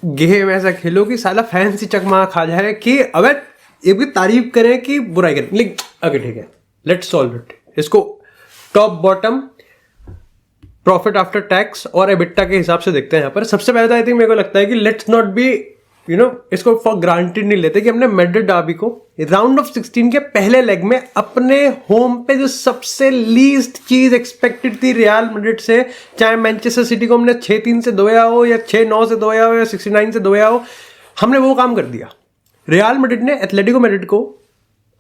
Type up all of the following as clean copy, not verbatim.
Game ऐसा खेलो कि साला फैंसी चकमा खा जाए कि अबे ये भी तारीफ करें कि बुराई करें, लेकिन ओके ठीक है, लेट्स सॉल्व इट। इसको top bottom profit after tax और एबिटा के हिसाब से देखते हैं। यहाँ पर सबसे पहले तो आई थिंक मेरे को लगता है कि लेट्स नॉट बी इसको फॉर ग्रांटेड नहीं लेते कि हमने मैड्रिड डर्बी को राउंड ऑफ 16 के पहले लेग में अपने होम पे जो सबसे लीस्ट चीज एक्सपेक्टेड थी रियल मैड्रिड से, चाहे मैनचेस्टर सिटी को हमने 6-3 से धोया हो या 6-9 से धोया हो या 69 से धोया हो, हमने वो काम कर दिया। रियल मैड्रिड ने एथलेटिको मैड्रिड को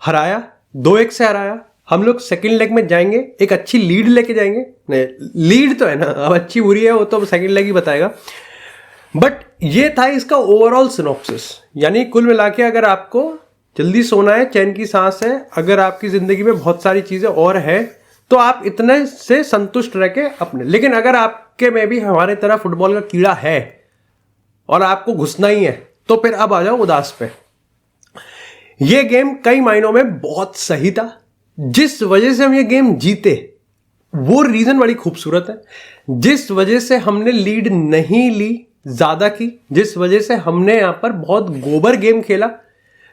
हराया, 2-1 से हराया। हम लोग सेकंड लेग में जाएंगे, एक अच्छी लीड लेके जाएंगे। नहीं, लीड तो है ना, अब अच्छी बुरी है वो तो सेकंड लेग ही बताएगा। बट ये था इसका ओवरऑल सिनॉप्सिस। यानी कुल मिला के अगर आपको जल्दी सोना है, चैन की सांस है, अगर आपकी जिंदगी में बहुत सारी चीजें और है तो आप इतने से संतुष्ट रह के अपने, लेकिन अगर आपके में भी हमारे तरह फुटबॉल का कीड़ा है और आपको घुसना ही है तो फिर अब आ जाओ उदास पे। ये गेम कई मायनों में बहुत सही था। जिस वजह से हम ये गेम जीते वो रीजन बड़ी खूबसूरत है। जिस वजह से हमने लीड नहीं ली, ज्यादा की, जिस वजह से हमने यहां पर बहुत गोबर गेम खेला,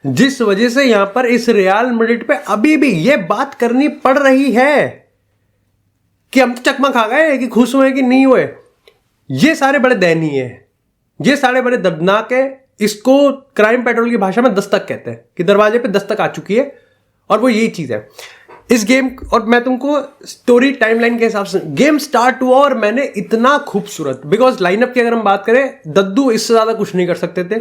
जिस वजह से यहां पर इस रियल मैड्रिड पे अभी भी ये बात करनी पड़ रही है कि हम तो चकमा खा गए, कि खुश हुए कि नहीं हुए, ये सारे बड़े दयनीय है, ये सारे बड़े दर्दनाक है। इसको क्राइम पेट्रोल की भाषा में दस्तक कहते हैं कि दरवाजे पे दस्तक आ चुकी है और वो यही चीज है इस गेम। और मैं तुमको स्टोरी टाइमलाइन के हिसाब से, गेम स्टार्ट हुआ और मैंने इतना खूबसूरत, बिकॉज लाइनअप की अगर हम बात करें, दद्दू इससे ज्यादा कुछ नहीं कर सकते थे।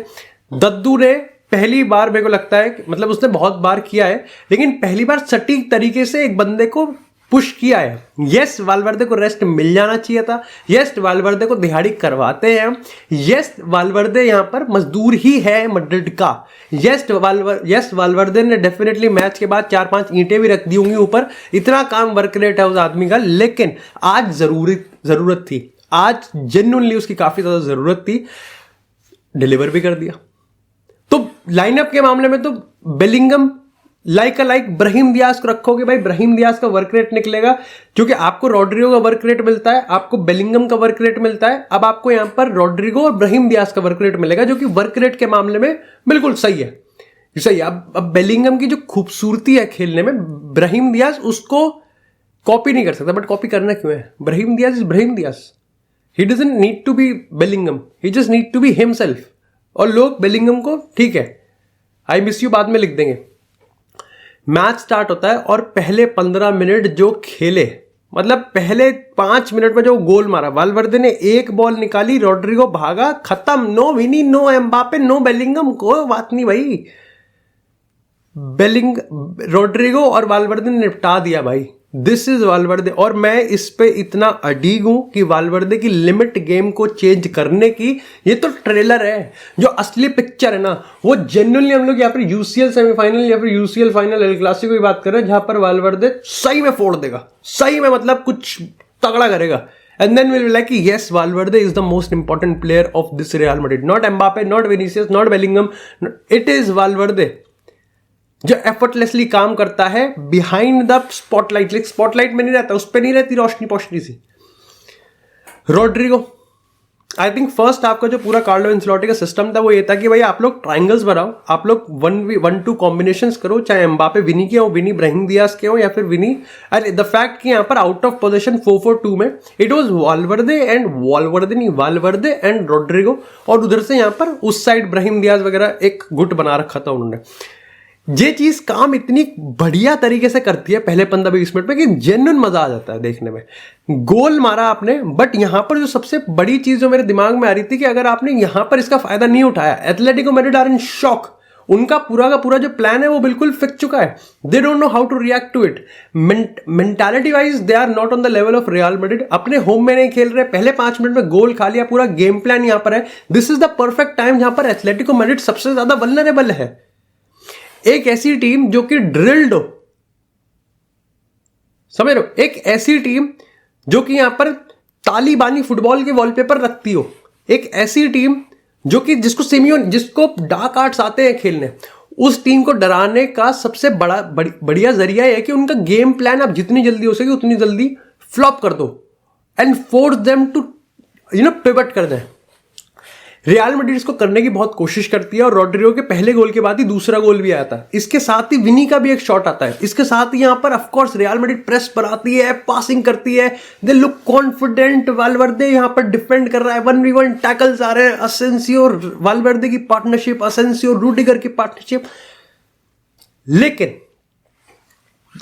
दद्दू ने पहली बार, मेरे को लगता है, मतलब उसने बहुत बार किया है लेकिन पहली बार सटीक तरीके से एक बंदे को पुश किया है। यस, वालवर्दे को रेस्ट मिल जाना चाहिए था। यस, वालवर्दे को दिहाड़ी करवाते हैं। यस, वालवर्दे यहां पर मजदूर ही है मैड्रिड का। यस, वालवर्दे ने डेफिनेटली मैच के बाद 4-5 ईंटें भी रख दी होंगी ऊपर, इतना काम वर्क रेट है उस आदमी का। लेकिन आज जरूरत थी, आज जेन्युइनली उसकी काफी ज्यादा जरूरत थी, डिलीवर भी कर दिया। तो लाइनअप के मामले में तो बेलिंगम लाइक ब्राहीम दियाज को रखोगे भाई, ब्राहीम दियाज का वर्क रेट निकलेगा, क्योंकि आपको रॉड्रिगो का वर्क रेट मिलता है, आपको बेलिंगम का वर्क रेट मिलता है। अब आपको यहां पर रॉड्रिगो और ब्राहीम दियाज का वर्क रेट मिलेगा, जो कि वर्क रेट के मामले में बिल्कुल सही है, सही है। अब बेलिंगम की जो खूबसूरती है खेलने में, ब्राहीम दियाज उसको कॉपी नहीं कर सकता, बट कॉपी करना क्यों है? Brahim Diaz is Brahim Diaz, he doesn't need to be Bellingham, he just need to be himself. और लोग बेलिंगम को, ठीक है, आई मिस यू बाद में लिख देंगे। मैच स्टार्ट होता है और पहले 15 मिनट जो खेले, मतलब पहले 5 मिनट में जो गोल मारा, वालवर्दे ने एक बॉल निकाली, रॉड्रिगो भागा, खत्म। नो विनी, नो एम्बापे, नो बेलिंगम, कोई बात नहीं भाई। रॉड्रिगो और वालवर्दे ने निपटा दिया भाई। This is वालवर्दे। और मैं इस पे इतना अडीग हूं कि वालवर्दे की लिमिट गेम को चेंज करने की, ये तो ट्रेलर है, जो असली पिक्चर है ना वो जेन्युइनली हम लोग यहाँ पर यूसीएल सेमीफाइनल या फिर यूसीएल फाइनल एल क्लासिको की बात कर रहे हैं, जहां पर वालवर्दे सही में फोड़ देगा, सही में, मतलब कुछ तगड़ा करेगा। And then we'll be like, yes, Valverde is the most important player of this Real Madrid. Not Mbappe, not Vinicius, not Bellingham. It is Valverde, जो एफर्टलेसली काम करता है बिहाइंड द स्पॉटलाइट। लेकिन स्पॉटलाइट में नहीं रहता, उस पर नहीं रहती रोशनी पोशनी सी। रॉड्रिगो, आई थिंक फर्स्ट आपका जो पूरा कार्लो एंसेलोटी का सिस्टम था वो ये था कि भाई आप लोग ट्राइंगल्स बनाओ, आप लोग 1v1-2 कॉम्बिनेशंस करो, चाहे एम्बापे विनी के हो, विनी ब्राहीम दियाज के हो, या फिर विनी, एंड द फैक्ट कि यहाँ पर आउट ऑफ पोजीशन 4-4-2 में it was Valverde and Rodrigo, और उधर से यहाँ पर उस साइड ब्राहीम दियाज वगैरह एक गुट बना रखा था उन्होंने। ये चीज काम इतनी बढ़िया तरीके से करती है पहले 15-20 मिनट में कि जेन्युइन मजा आ जाता है देखने में। गोल मारा आपने, बट यहां पर जो सबसे बड़ी चीज जो मेरे दिमाग में आ रही थी कि अगर आपने यहां पर इसका फायदा नहीं उठाया, Atletico Madrid are in shock. उनका पूरा का पूरा जो प्लान है वो बिल्कुल फिक चुका है। They don't know how to react to it. Mentality wise they are not on the level of Real Madrid. अपने होम में नहीं खेल रहे, पहले 5 मिनट में गोल खा लिया, पूरा गेम प्लान यहां पर है। This is the perfect time जहां पर एथलेटिको मैड्रिड सबसे ज्यादा वल्नरेबल है। एक ऐसी टीम जो कि ड्रिल्ड हो, समझ रहे हो, एक ऐसी टीम जो कि यहां पर तालिबानी फुटबॉल के वॉलपेपर रखती हो, एक ऐसी टीम जो कि जिसको डार्क आर्ट्स आते हैं खेलने, उस टीम को डराने का सबसे बढ़िया जरिया है कि उनका गेम प्लान आप जितनी जल्दी हो सके उतनी जल्दी फ्लॉप कर दो and force them to pivot कर दें। रियल मैड्रिड इसको करने की बहुत कोशिश करती है और रॉड्रिगो के पहले गोल के बाद ही दूसरा गोल भी आया था। इसके साथ ही विनी का भी एक शॉट आता है। इसके साथ ही यहां पर of course real Madrid press बनाती है, पासिंग करती है, दे लुक कॉन्फिडेंट। वालवर्दे यहां पर डिफेंड कर रहा है, 1v1 टैकल्स आ रहे हैं, असेंसियो और वालवर्दे की पार्टनरशिप, असेंसियो रूडिगर की पार्टनरशिप। लेकिन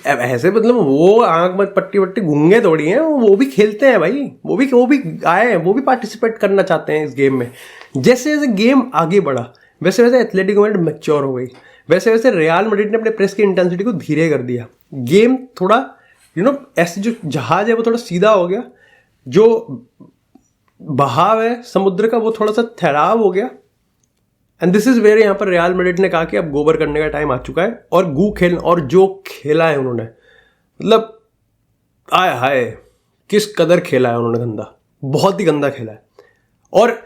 ऐसे मतलब वो आंख में पट्टी वट्टी गूंगे थोड़ी हैं, वो भी खेलते हैं भाई, वो भी आए हैं, वो भी पार्टिसिपेट करना चाहते हैं इस गेम में। जैसे जैसे गेम आगे बढ़ा वैसे वैसे एथलेटिको मैड्रिड मैच्योर हो गई, वैसे वैसे रियल मैड्रिड ने अपने प्रेस की इंटेंसिटी को धीरे कर दिया। गेम थोड़ा ऐसे जो जहाज है वो थोड़ा सीधा हो गया, जो बहाव है समुद्र का वो थोड़ा सा ठहराव हो गया। एंड दिस इज वेयर यहां पर रियल मैड्रिड ने कहा कि अब गोबर करने का टाइम आ चुका है और गू खेल, और जो खेला है उन्होंने, मतलब आय हाय किस कदर खेला है उन्होंने, गंदा, बहुत ही गंदा खेला है। और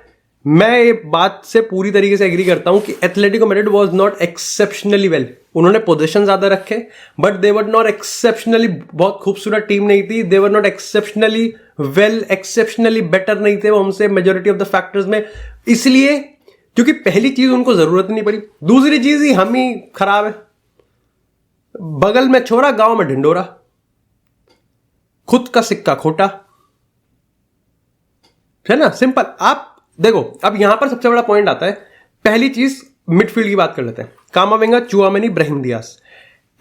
मैं ये बात से पूरी तरीके से एग्री करता हूं कि Atletico Madrid was not exceptionally well. उन्होंने पोजीशन ज्यादा रखे but they were not exceptionally, बहुत खूबसूरत टीम नहीं थी, they were not exceptionally well, exceptionally better नहीं थे वो हमसे मेजोरिटी ऑफ द फैक्टर्स में, इसलिए क्योंकि पहली चीज उनको जरूरत नहीं पड़ी, दूसरी चीज ही हम ही खराब है। बगल में छोरा गांव में ढिंडोरा, खुद का सिक्का खोटा, है ना, सिंपल। आप देखो अब यहां पर सबसे बड़ा पॉइंट आता है, पहली चीज मिडफील्ड की बात कर लेते हैं, Camavinga, Tchouameni, Brahim Diaz.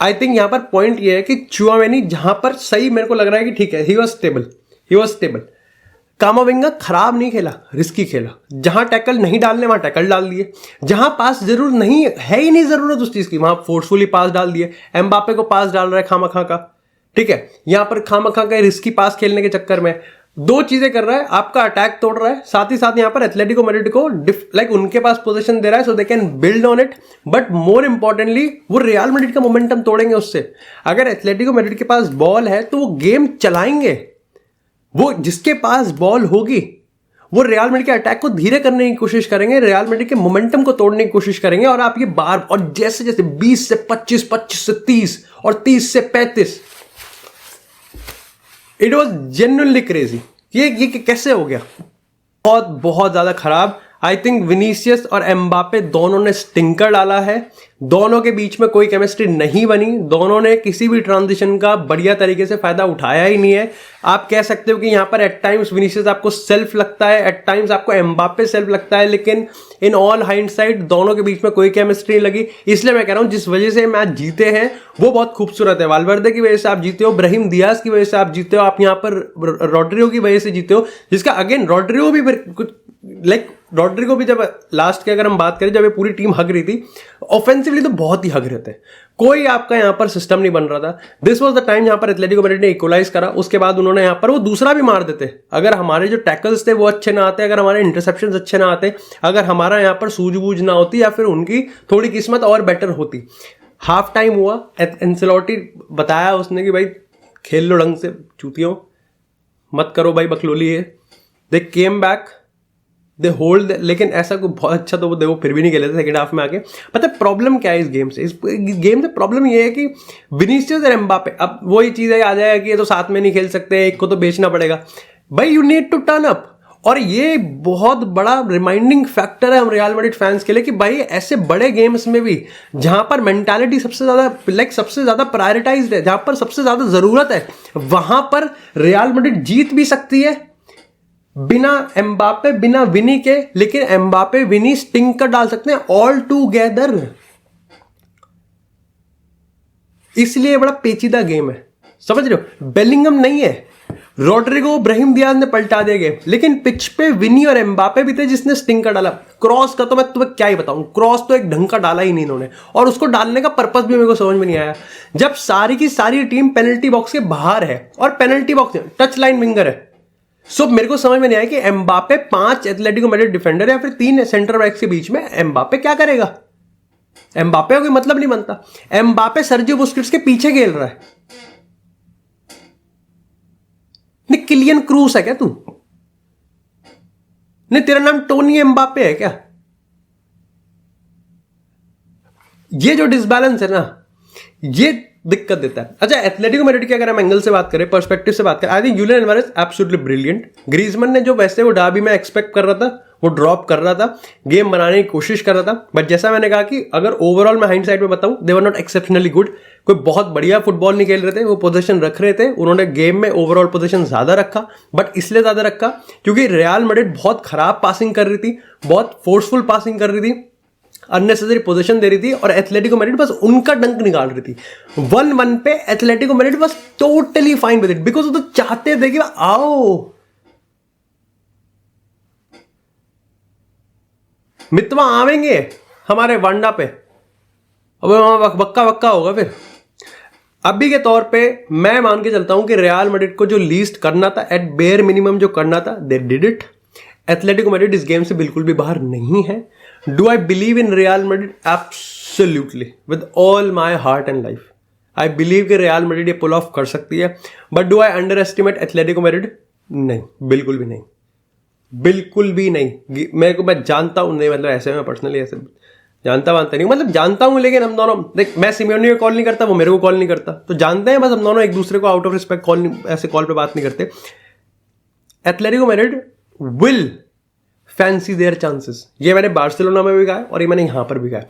I think यहां पर पॉइंट यह है कि चुआमेनी जहां पर सही मेरे को लग रहा है कि ठीक है, ही वॉज स्टेबल। कामाविंगा खराब नहीं खेला, रिस्की खेला, जहां टैकल नहीं डालने वहां टैकल डाल दिए, जहां पास जरूर नहीं है ही नहीं जरूरत उस चीज की वहां फोर्सफुली पास डाल दिए। एम्बापे को पास डाल रहा है खामखा का, ठीक है, यहां पर खामखा का रिस्की पास खेलने के चक्कर में दो चीजें कर रहा है, आपका अटैक तोड़ रहा है, साथ ही साथ यहां पर एथलेटिको मैड्रिड को लाइक उनके पास पोजीशन दे रहा है so they can build on it, but more importantly वो रियल मैड्रिड का मोमेंटम तोड़ेंगे उससे। अगर एथलेटिको मैड्रिड के पास बॉल है तो वो गेम चलाएंगे, वो जिसके पास बॉल होगी वो रियल मैड्रिड के अटैक को धीरे करने की कोशिश करेंगे, रियल मैड्रिड के मोमेंटम को तोड़ने की कोशिश करेंगे। और आप ये बार, और जैसे जैसे 20 से 25, 25 से 30 और 30 से 35, इट वॉज जेन्युइनली क्रेजी। ये कैसे हो गया, बहुत बहुत ज्यादा खराब। आई थिंक विनीसियस और एम्बापे दोनों ने स्टिंकर डाला है, दोनों के बीच में कोई केमिस्ट्री नहीं बनी, दोनों ने किसी भी ट्रांजिशन का बढ़िया तरीके से फायदा उठाया ही नहीं है। आप कह सकते हो कि यहां पर एट टाइम्स विनीसियस आपको सेल्फ लगता है, एट टाइम्स आपको एम्बापे सेल्फ लगता है, लेकिन इन ऑल हाइंडसाइट दोनों के बीच में कोई केमिस्ट्री नहीं लगी। इसलिए मैं कह रहा हूं जिस वजह से मैच जीते हैं वो बहुत खूबसूरत है। वालवर्दे की वजह से आप जीते हो, ब्राहिम दियास की वजह से आप जीते हो, आप यहां पर रॉड्रिगो की वजह से जीते हो, जिसका अगेन रॉड्रिगो भी कुछ लाइक रॉड्रिगो भी जब लास्ट की अगर हम बात करें, जब ये पूरी टीम हग रही थी ऑफेंसिवली तो बहुत ही हग रहे थे, कोई आपका यहां पर सिस्टम नहीं बन रहा था। दिस वाज द टाइम यहां पर एथलेटिको मैड्रिड ने इक्वलाइज करा, उसके बाद उन्होंने यहां पर वो दूसरा भी मार देते। अगर हमारे जो टैकल्स थे वो अच्छे ना आते, अगर हमारे इंटरसेप्शंस अच्छे ना आते, अगर हमारा यहां पर सूझबूझ ना होती, या फिर उनकी थोड़ी किस्मत और बेटर होती। हाफ टाइम हुआ, एंसेलोटी बताया उसने कि भाई खेल लो ढंग से, चूतियों मत करो भाई, बकलोली है। दे केम बैक, दे होल्ड, लेकिन ऐसा कोई बहुत अच्छा तो वो देखो फिर भी नहीं खेले थे सेकंड हाफ में आके। पता है प्रॉब्लम क्या है इस गेम से? इस गेम से प्रॉब्लम ये है कि विनीसियस और एम्बापे, अब वही चीज है, आ जाएगा कि ये तो साथ में नहीं खेल सकते, एक को तो बेचना पड़ेगा भाई, you need to turn up. और ये बहुत बड़ा रिमाइंडिंग फैक्टर है हम रियल मैड्रिड फैंस के लिए कि भाई ऐसे बड़े गेम्स में भी जहां पर मेंटालिटी सबसे ज्यादा सबसे ज्यादा प्रायोरिटाइज्ड है, जहां पर सबसे ज्यादा जरूरत है, वहां पर रियल मैड्रिड जीत भी सकती है बिना एम्बापे, बिना विनी के। लेकिन एम्बापे विनी स्टिंकर डाल सकते हैं ऑल टूगेदर, इसलिए बड़ा पेचीदा गेम है, समझ रहे हो? बेलिंगम नहीं है, रॉड्रिगो, ब्राहिम दियाज ने पलटा दिया गेम, लेकिन पिच पे विनी और एम्बापे भी थे जिसने स्टिंकर डाला। क्रॉस का तो मैं तुम्हें क्या ही बताऊं, क्रॉस तो एक ढंग का डाला ही नहीं इन्होंने, और उसको डालने का पर्पस भी मेरे को समझ में नहीं आया। जब सारी की सारी टीम पेनल्टी बॉक्स के बाहर है और penalty box touch line winger है, सो मेरे को समझ में नहीं आया कि एम्बापे 5 एथलेटिको मैड्रिड डिफेंडर या फिर 3 सेंटर बैक्स के बीच में एम्बापे क्या करेगा? एम्बापे का कोई मतलब नहीं बनता। एम्बापे सर्जियो बुस्केट्स के पीछे खेल रहा है, नहीं किलियन क्रूस है क्या तू? नहीं तेरा नाम टोनी एम्बापे है क्या? ये जो डिसबैलेंस है ना, ये दिक्कत देता है। अच्छा, एथलेटिको मैड्रिड की अगर हम एंगल से बात करें, पर्सपेक्टिव से बात करें, I think Julian Alvarez absolutely brilliant. Griezmann ने जो वैसे वो डार्बी में एक्सपेक्ट कर रहा था वो ड्रॉप कर रहा था, गेम बनाने की कोशिश कर रहा था, बट जैसा मैंने कहा कि अगर ओवरऑल मैं हाइंडसाइट में बताऊं, दे वर नॉट एक्सेप्शनली गुड। कोई बहुत बढ़िया फुटबॉल नहीं खेल रहे थे, वो पोजीशन रख रहे थे, उन्होंने गेम में ओवरऑल पोजीशन ज्यादा रखा, बट इसलिए ज्यादा रखा क्योंकि रियल मैड्रिड बहुत खराब पासिंग कर रही थी, बहुत फोर्सफुल पासिंग कर रही थी, अननेसेसरी पोजीशन दे रही थी, और एथलेटिको मैड्रिड बस उनका डंक निकाल रही थी। 1-1 पे एथलेटिको मैड्रिड बस totally fine with it, because वो तो चाहते थे कि आओ मितवा आवेंगे हमारे वांडा पे, अब वहां बक्का बक्का होगा फिर। अभी के तौर पे मैं मान के चलता हूं कि रियल मैड्रिड को जो लीस्ट करना था, एट बेयर मिनिमम जो करना था, they did it. Atletico Madrid इस गेम से बिल्कुल भी बाहर नहीं है। Do I believe in real Madrid? Absolutely, with all my heart and life I believe कि रियल मैड्रिड ये पुल ऑफ कर सकती है। But do I under estimate Atletico Madrid? नहीं, बिल्कुल भी नहीं, बिल्कुल भी नहीं। मेरे को, मैं जानता हूं, नहीं मतलब ऐसे मैं पर्सनली ऐसे जानता नहीं, मतलब जानता हूं, लेकिन हम दोनों, देख, मैं सिमियोनी को कॉल नहीं करता, वो मेरे को कॉल नहीं करता, तो जानते हैं बस हम दोनों एक दूसरे को आउट ऑफ रिस्पेक्ट कॉल नहीं, ऐसे कॉल पे बात नहीं करते। Atletico Madrid will fancy their chances, ये मैंने बार्सिलोना में भी कहा और ये मैंने यहां पर भी कहा।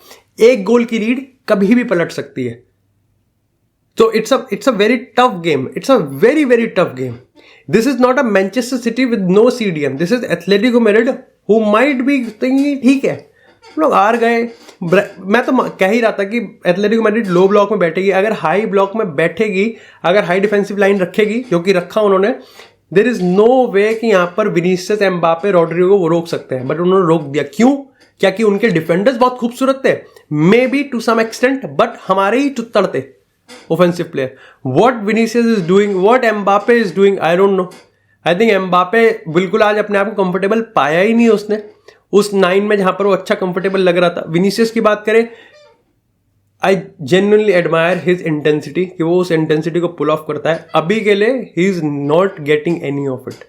एक गोल की लीड कभी भी पलट सकती है, तो it's a very tough game, it's a very very tough game. This is not a Manchester City with no CDM, this is Atletico Madrid who might be thinking ठीक है लोग हार गए। मैं तो कह ही रहा था कि एथलेटिको मैड्रिड लो ब्लॉक में बैठेगी, अगर हाई ब्लॉक में बैठेगी, अगर हाई डिफेंसिव लाइन रखेगी, जो कि रखा उन्होंने, देयर इज नो वे कि यहां पर विनीसियस, एम्बापे, रॉड्रिगो को वो रोक सकते हैं, बट उन्होंने रोक दिया। क्यों? क्या कि उनके डिफेंडर्स बहुत खूबसूरत थे, maybe to some extent, but हमारे ही चुत्तर थे offensive player. What Vinicius is doing, what Mbappe is doing, I don't know. I think Mbappe बिल्कुल आज अपने आप को कंफर्टेबल पाया ही नहीं उसने उस 9 में जहां पर वो अच्छा कंफर्टेबल लग रहा था। विनीसियस की बात करें, I genuinely admire his intensity, कि वो उस इंटेंसिटी को पुल ऑफ करता है। अभी के लिए he is not getting any of it,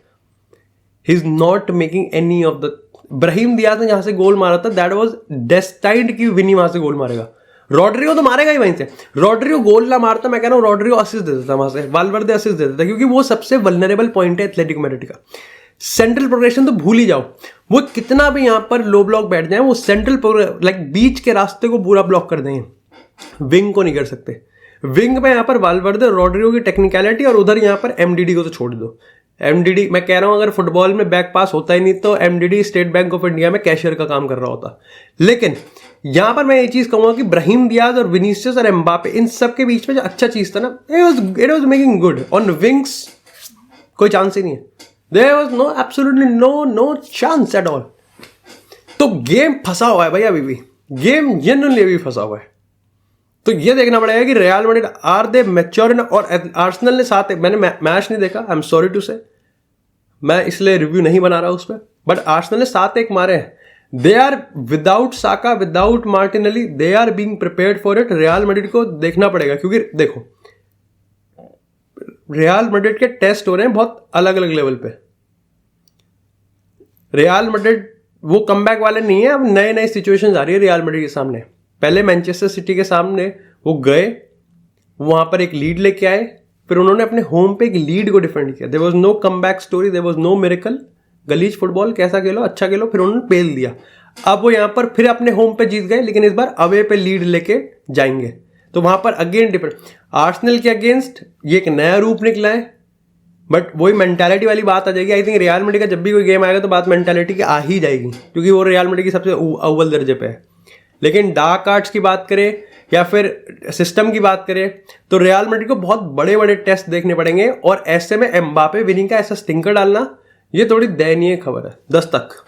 he is not making any of the. Brahim Diaz ने जहां से गोल मारा था, दैट वाज डेस्टाइन्ड कि विनी वहां से गोल मारेगा। रॉड्रिगो तो मारेगा ही वहीं से, रॉड्रिगो गोल ना मारता, मैं कह रहा हूं रॉड्रिगो असिस्ट दे देता वहां से, वाल्वर्दे असिस्ट दे देता, क्योंकि वो सबसे वल्नरेबल पॉइंट है एथलेटिको मैड्रिड का। सेंट्रल प्रोग्रेशन तो भूल ही जाओ, वो कितना भी यहां पर लो ब्लॉक बैठ जाए, वो सेंट्रल लाइक बीच के रास्ते को पूरा ब्लॉक कर देंगे, विंग को नहीं कर सकते। विंग में यहां पर वाल्वर्दे, रॉड्रिगो की टेक्निकलिटी, और उधर यहां पर MDD को तो छोड़ दो। MDD, मैं कह रहा हूं अगर फुटबॉल में बैक पास होता ही नहीं तो MDD state bank of India में कैशियर का काम कर रहा होता। लेकिन यहां पर मैं ये चीज कहूंगा कि ब्राहिम दियाज और विनीसियस और एम्बापे, इन सब के बीच में जो अच्छा चीज था ना, it was making good. On wings कोई चांस ही नहीं है, there was no, absolutely no chance at all. तो गेम फंसा हुआ है भाई, अभी भी गेम जेन्युइनली अभी फंसा हुआ है। तो ये देखना पड़ेगा कि Real Madrid are they mature enough, और आर्सेनल ने साथ, मैंने मैच नहीं देखा, आई एम सॉरी टू से, मैं इसलिए रिव्यू नहीं बना रहा उस पर, बट आर्सेनल ने 7-1 मारे हैं। They are without Saka, without Martinelli, they are being prepared for it. Real Madrid को देखना पड़ेगा, क्योंकि देखो रियल मैड्रिड के टेस्ट हो रहे हैं बहुत अलग अलग लेवल पे। रियल मैड्रिड वो कमबैक वाले नहीं है, अब नए नए सिचुएशंस आ रही है रियल मैड्रिड के सामने। पहले मैनचेस्टर सिटी के सामने वो गए, वहां पर एक लीड लेके आए, फिर उन्होंने अपने होम पे एक लीड को डिफेंड किया। There was no comeback story, there was no miracle, गलीज फुटबॉल, कैसा खेलो अच्छा खेलो, फिर उन्होंने पेल दिया। अब वो यहां पर फिर अपने होम पे जीत गए, लेकिन इस बार अवे पे लीड लेके जाएंगे, तो वहां पर अगेन डिफेंड। आर्सेनल के अगेंस्ट ये एक नया रूप निकला है, बट वही मेंटालिटी वाली बात आ जाएगी। आई थिंक रियल मैड्रिड का जब भी कोई गेम आएगा तो बात मेंटालिटी की आ ही जाएगी, क्योंकि वो रियल मैड्रिड की सबसे अव्वल दर्जे पे है। लेकिन डार्क आर्ट्स की बात करें या फिर सिस्टम की बात करें, तो रियल मैड्रिड को बहुत बड़े बड़े टेस्ट देखने पड़ेंगे, और ऐसे में एम्बापे विनिंग का ऐसा स्टिंकर डालना, ये थोड़ी दयनीय खबर है। 10 तक।